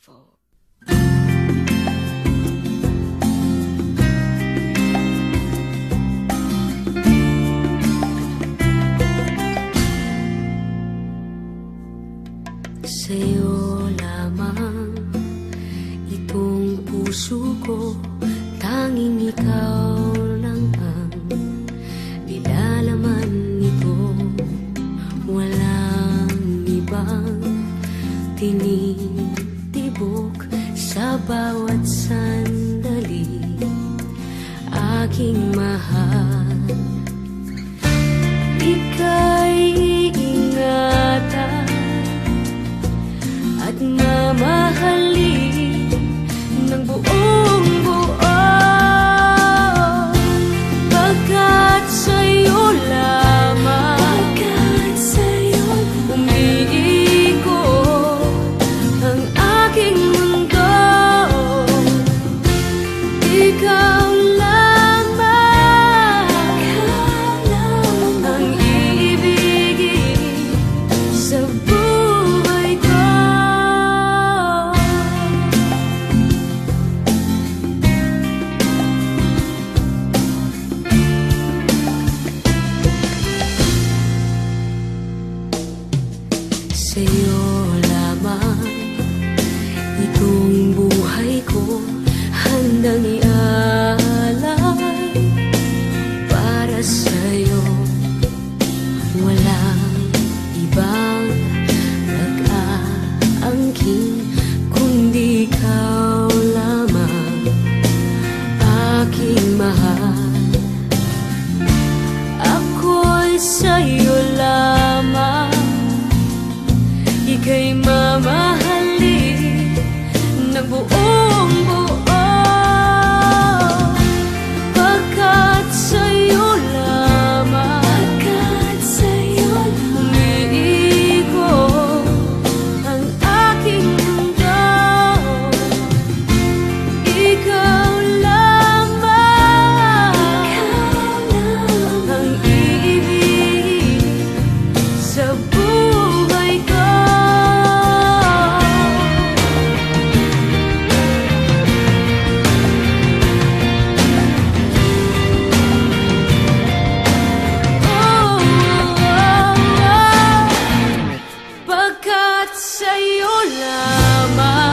beautiful. Sa'yo lamang itong puso ko, tanging ikaw lang ang nilalaman nito. Walang ibang tinitibok sa bawat sandali, aking mahal. Ika'y iingatan at mamahalin ng buong buo, pagkat sa'yo lamang umiikot ang aking mundo. Ikaw lamang ang iibigin sa buhay ko. Sa'yo lamang itong buhay ko handang ialay. Para sa'yo walang ibang nag-aangkin kundi ikaw lamang, aking mahal. Ako'y sa'yo lamang, ika'y mamahalin ng buong buo, pagkat sa'yo lamang umiikot ang aking mundo. Ikaw lamang ang iibigin sa buhay ko. Pagkat sa'yo lamang